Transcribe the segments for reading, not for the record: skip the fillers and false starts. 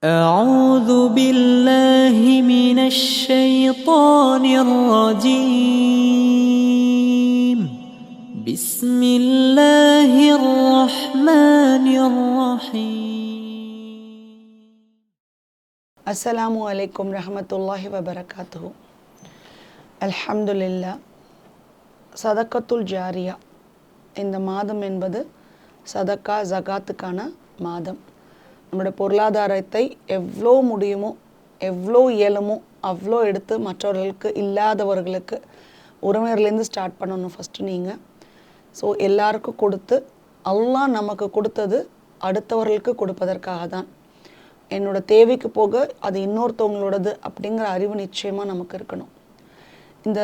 أعوذ بالله من الشيطان الرجيم بسم الله الرحمن الرحيم. அஸ்ஸலாமு அலைக்கும் ரஹமத்துல்லாஹி வபரகாத்துஹு. அல்ஹம்துலில்லாஹ். சதக்கத்துல் ஜாரியா, இந்த மாதம் என்பது சதக்கா ஜகாத்துக்கான மாதம். நம்மளோட பொருளாதாரத்தை எவ்வளோ முடியுமோ, எவ்வளோ இயலுமோ அவ்வளோ எடுத்து மற்றவர்களுக்கு, இல்லாதவர்களுக்கு, உறவினர்லேருந்து ஸ்டார்ட் பண்ணணும் ஃபஸ்ட்டு நீங்கள். ஸோ எல்லாருக்கும் கொடுத்து, அல்லாஹ் நமக்கு கொடுத்தது அடுத்தவர்களுக்கு கொடுப்பதற்காக தான். என்னோடய தேவைக்கு போக அது இன்னொருத்தவங்களோடது அப்படிங்கிற அறிவு நிச்சயமாக நமக்கு இருக்கணும். இந்த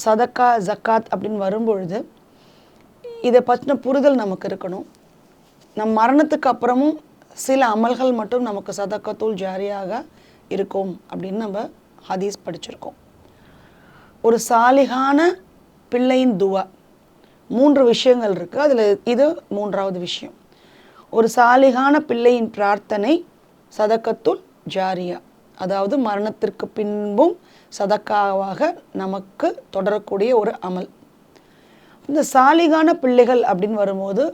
சதக்கா ஜக்காத் அப்படின்னு வரும்பொழுது இதை பற்றின புரிதல் நமக்கு இருக்கணும். நம் மரணத்துக்கு அப்புறமும் சில அமல்கள் மட்டும் நமக்கு சதக்கத்துல் ஜாரியாக இருக்கும் அப்படின்னு நம்ம ஹதீஸ் படிச்சிருக்கோம். ஒரு சாலிகான பிள்ளையின் துவா, 3 விஷயங்கள் இருக்குது. அதில் இது 3வது விஷயம். ஒரு சாலிகான பிள்ளையின் பிரார்த்தனை சதக்கத்துல் ஜாரியா, அதாவது மரணத்திற்கு பின்பும் சதக்காவாக நமக்கு தொடரக்கூடிய ஒரு அமல். இந்த சாலிகான பிள்ளைகள் அப்படின்னு வரும்போது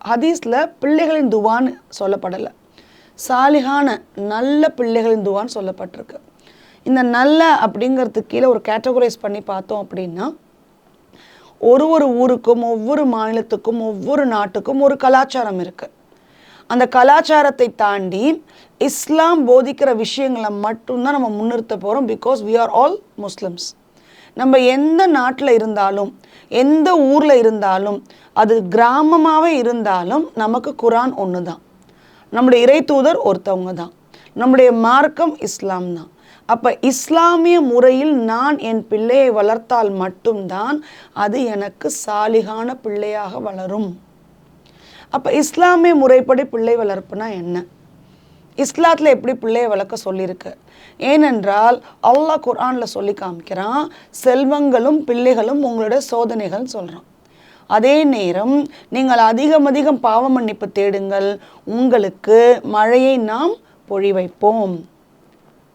ஹதீஸில் பிள்ளைகளின் துவான்னு சொல்லப்படலை, சாலிகான நல்ல பிள்ளைகளின் துவான்னு சொல்லப்பட்டிருக்கு. இந்த நல்ல அப்படிங்கிறதுக்கு கீழே ஒரு கேட்டகரைஸ் பண்ணி பார்த்தோம் அப்படின்னா, ஒரு ஊருக்கும், ஒவ்வொரு மாநிலத்துக்கும், ஒவ்வொரு நாட்டுக்கும் ஒரு கலாச்சாரம் இருக்குது. அந்த கலாச்சாரத்தை தாண்டி இஸ்லாம் போதிக்கிற விஷயங்களை மட்டும்தான் நம்ம முன்னிறுத்த போகிறோம். Because we are all Muslims. நம்ம எந்த நாட்டில் இருந்தாலும், எந்த ஊரில் இருந்தாலும், அது கிராமமாகவே இருந்தாலும் நமக்கு குரான் ஒன்று தான், நம்முடைய இறை தூதர் ஒருத்தவங்க தான், நம்முடைய மார்க்கம் இஸ்லாம் தான். அப்போ இஸ்லாமிய முறையில் நான் என் பிள்ளையை வளர்த்தால் மட்டும்தான் அது எனக்கு சாலிகான பிள்ளையாக வளரும். அப்போ இஸ்லாமிய முறைப்படி பிள்ளை வளர்ப்புனா என்ன, இஸ்லாத்தில் எப்படி பிள்ளையை வளர்க்க சொல்லியிருக்கு? ஏனென்றால் அல்லாஹ் குர்ஆனில் சொல்லி காமிக்கிறான், செல்வங்களும் பிள்ளைகளும் உங்களுடைய சோதனைகள் சொல்கிறான். அதே நேரம் நீங்கள் அதிகம் பாவ மன்னிப்பு தேடுங்கள், உங்களுக்கு மழையை நாம் பொழி வைப்போம்,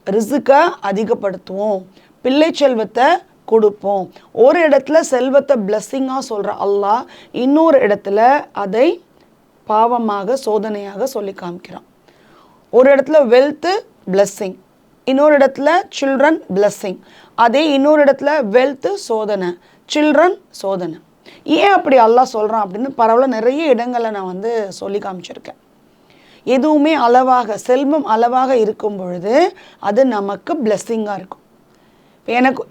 ரிசுக்கை அதிகப்படுத்துவோம், பிள்ளை செல்வத்தை கொடுப்போம். ஒரு இடத்துல செல்வத்தை பிளஸ்ஸிங்காக சொல்கிற அல்லாஹ் இன்னொரு இடத்துல அதை பாவமாக, சோதனையாக சொல்லி காமிக்கிறான். ஒரு இடத்துல வெல்த்து பிளஸ்ஸிங், இன்னொரு இடத்துல சில்ட்ரன் பிளஸ்ஸிங், அதே இன்னொரு இடத்துல வெல்த்து சோதனை, சில்ட்ரன் சோதனை. ஏன் அப்படி அல்லாஹ் சொல்கிறான் அப்படின்னு பரவாயில்ல நிறைய இடங்களில் நான் சொல்லி காமிச்சிருக்கேன். எதுவுமே அளவாக, செல்வம் அளவாக இருக்கும் பொழுது அது நமக்கு பிளஸ்ஸிங்காக இருக்கும்.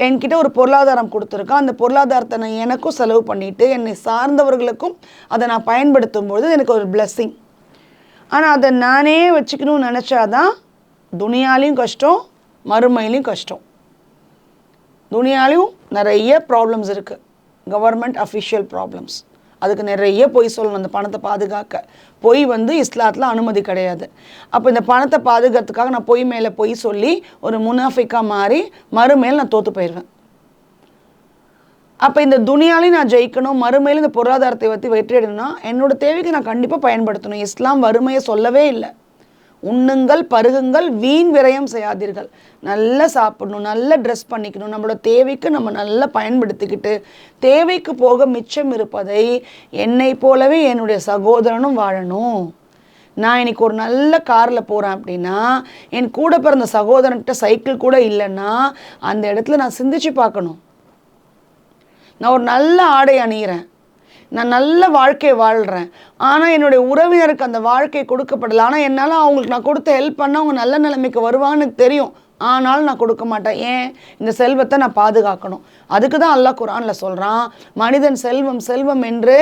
என்கிட்ட ஒரு பொருளாதாரம் கொடுத்துருக்கேன், அந்த பொருளாதாரத்தை நான் எனக்கும் செலவு பண்ணிவிட்டு என்னை சார்ந்தவர்களுக்கும் அதை நான் பயன்படுத்தும் பொழுது எனக்கு ஒரு பிளஸ்ஸிங். ஆனால் அதை நானே வச்சுக்கணும்னு நினச்சாதான் துனியாலையும் கஷ்டம், மறுமையிலையும் கஷ்டம். துனியாலையும் நிறைய ப்ராப்ளம்ஸ் இருக்குது, கவர்மெண்ட் அஃபிஷியல் ப்ராப்ளம்ஸ். அதுக்கு நிறைய பொய் சொல்லணும் அந்த பணத்தை பாதுகாக்க. பொய் இஸ்லாத்தில் அனுமதி கிடையாது. அப்போ இந்த பணத்தை பாதுகாத்துக்காக நான் பொய் மேலே பொய் சொல்லி ஒரு முனாஃபிக்காக மாறி மறுமையில் நான் தோற்று போயிடுவேன். அப்போ இந்த துனியாலையும் நான் ஜெயிக்கணும், மறுமையில் இந்த பொருளாதாரத்தை பற்றி வெற்றி அடையணும்னா என்னோடய தேவைக்கு நான் கண்டிப்பாக பயன்படுத்தணும். இஸ்லாம் வறுமையை சொல்லவே இல்லை. உண்ணுங்கள், பருகுங்கள், வீண் விரயம் செய்யாதீர்கள். நல்லா சாப்பிடணும், நல்லா ட்ரெஸ் பண்ணிக்கணும், நம்மளோட தேவைக்கு நம்ம நல்லா பயன்படுத்திக்கிட்டு தேவைக்கு போக மிச்சம் இருப்பதை என்னை போலவே என்னுடைய சகோதரனும் வாழணும். நான் இன்னைக்கு ஒரு நல்ல காரில் போகிறேன் அப்படின்னா என் கூட பிறந்த சகோதரன்கிட்ட சைக்கிள் கூட இல்லைன்னா அந்த இடத்துல நான் சிந்திச்சு பார்க்கணும். நான் ஒரு நல்ல ஆடை அணிகிறேன், நான் நல்ல வாழ்க்கை வாழ்கிறேன், ஆனால் என்னுடைய உறவினருக்கு அந்த வாழ்க்கை கொடுக்கப்படலை. ஆனால் என்னால் அவங்களுக்கு நான் கொடுத்த ஹெல்ப் பண்ணால் அவங்க நல்ல நிலைமைக்கு வருவாங்கன்னு எனக்கு தெரியும், ஆனாலும் நான் கொடுக்க மாட்டேன். ஏன்? இந்த செல்வத்தை நான் பாதுகாக்கணும். அதுக்கு தான் அல்லாஹ் குர்ஆனில் சொல்கிறான், மனிதன் செல்வம் செல்வம் என்று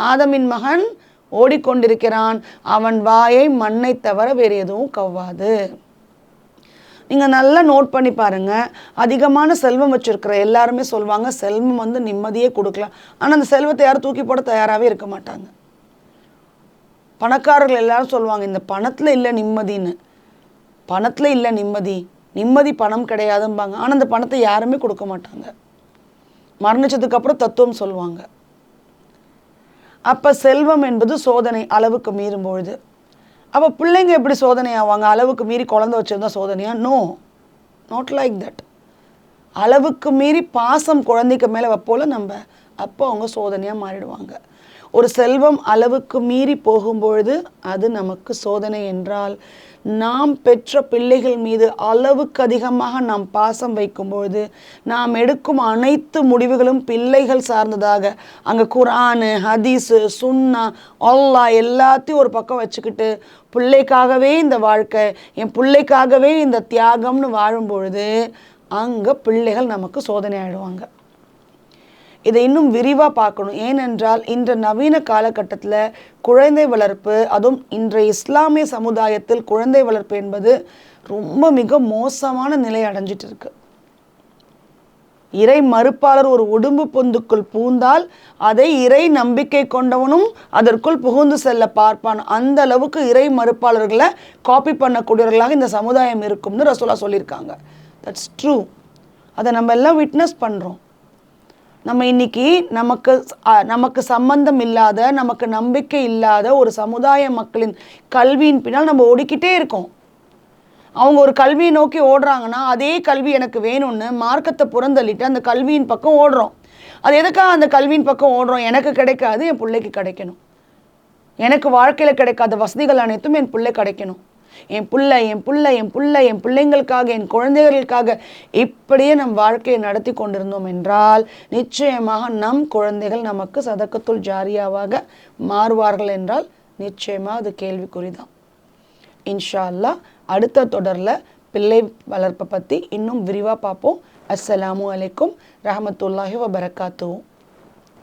ஆதமின் மகன் ஓடிக்கொண்டிருக்கிறான், அவன் வாயை மண்ணை தவிர வேறு எதுவும் கவ்வாது. நீங்கள் நல்லா நோட் பண்ணி பாருங்கள், அதிகமான செல்வம் வச்சுருக்கிற எல்லாருமே சொல்லுவாங்க செல்வம் நிம்மதியே கொடுக்கலாம். ஆனால் அந்த செல்வத்தை யாரும் தூக்கி போட தயாராகவே இருக்க மாட்டாங்க. பணக்காரர்கள் எல்லாரும் சொல்லுவாங்க இந்த பணத்தில் இல்லை நிம்மதின்னு, பணத்தில் இல்லை நிம்மதி, நிம்மதி பணம் கிடையாதும்பாங்க. ஆனால் அந்த பணத்தை யாருமே கொடுக்க மாட்டாங்க. மரணிச்சதுக்கு அப்புறம் தத்துவம் சொல்லுவாங்க. அப்போ செல்வம் என்பது சோதனை அளவுக்கு மீறும் பொழுது அப்போ பிள்ளைங்க எப்படி சோதனை ஆவாங்க? அளவுக்கு மீறி குழந்தை வச்சுருந்தா சோதனையா? No, not like that. அளவுக்கு மீறி பாசம் குழந்தைக்கு மேலே வைப்போல நம்ம, அப்போ அவங்க சோதனையாக மாறிடுவாங்க. ஒரு செல்வம் அளவுக்கு மீறி போகும்பொழுது அது நமக்கு சோதனை என்றால், நாம் பெற்ற பிள்ளைகள் மீது அளவுக்கு அதிகமாக நாம் பாசம் வைக்கும்பொழுது நாம் எடுக்கும் அனைத்து முடிவுகளும் பிள்ளைகள் சார்ந்ததாக, அங்கே குர்ஆனு, ஹதீஸு, சுன்னா, அல்லாஹ் எல்லாத்தையும் ஒரு பக்கம் வச்சுக்கிட்டு பிள்ளைக்காகவே இந்த வாழ்க்கை, என் பிள்ளைக்காகவே இந்த தியாகம்னு வாழும்பொழுது அங்கே பிள்ளைகள் நமக்கு சோதனை ஆகிடுவாங்க. இதை இன்னும் விரிவாக பார்க்கணும். ஏனென்றால் இன்ற நவீன காலகட்டத்தில் குழந்தை வளர்ப்பு, அதுவும் இன்றைய இஸ்லாமிய சமுதாயத்தில் குழந்தை வளர்ப்பு என்பது ரொம்ப மிக மோசமான நிலை அடைஞ்சிட்டு இருக்கு. இறை மறுப்பாளர் ஒரு உடும்பு பொந்துக்குள் பூந்தால் அதை இறை நம்பிக்கை கொண்டவனும் அதற்குள் புகுந்து செல்ல பார்ப்பான். அந்த அளவுக்கு இறை மறுப்பாளர்களை காப்பி பண்ணக்கூடியவர்களாக இந்த சமுதாயம் இருக்கும்னு ரசூலா சொல்லியிருக்காங்க. That's true. அதை நம்ம எல்லாம் விட்னஸ் பண்ணுறோம். நம்ம இன்னைக்கு நமக்கு சம்பந்தம் இல்லாத, நமக்கு நம்பிக்கை இல்லாத ஒரு சமுதாய மக்களின் கல்வியின் பின்னால் நம்ம ஓடிக்கிட்டே இருக்கோம். அவங்க ஒரு கல்வியை நோக்கி ஓடுறாங்கன்னா அதே கல்வி எனக்கு வேணும்னு மார்க்கத்தை புறந்தள்ளிட்டு அந்த கல்வியின் பக்கம் ஓடுறோம். அது எதுக்காக அந்த கல்வியின் பக்கம் ஓடுறோம்? எனக்கு கிடைக்காது, என் பிள்ளைக்கு கிடைக்கணும். எனக்கு வாழ்க்கையில் கிடைக்காத வசதிகள் அனைத்தும் என் பிள்ளை கிடைக்கணும். என் பிள்ளைங்களுக்காக, என் குழந்தைகளுக்காக இப்படியே நம் வாழ்க்கையை நடத்தி கொண்டிருந்தோம் என்றால் நிச்சயமாக நம் குழந்தைகள் நமக்கு சதக்கத்துல் ஜாரியாவாக மாறுவார்கள் என்றால் நிச்சயமாக அது கேள்விக்குறிதான். இன்ஷா அல்லாஹ் அடுத்த தொடரில் பிள்ளை வளர்ப்பை பற்றி இன்னும் விரிவாக பார்ப்போம். அஸ்ஸலாமு அலைக்கும் ரஹமத்துல்லாஹி வபரகாத்துஹு.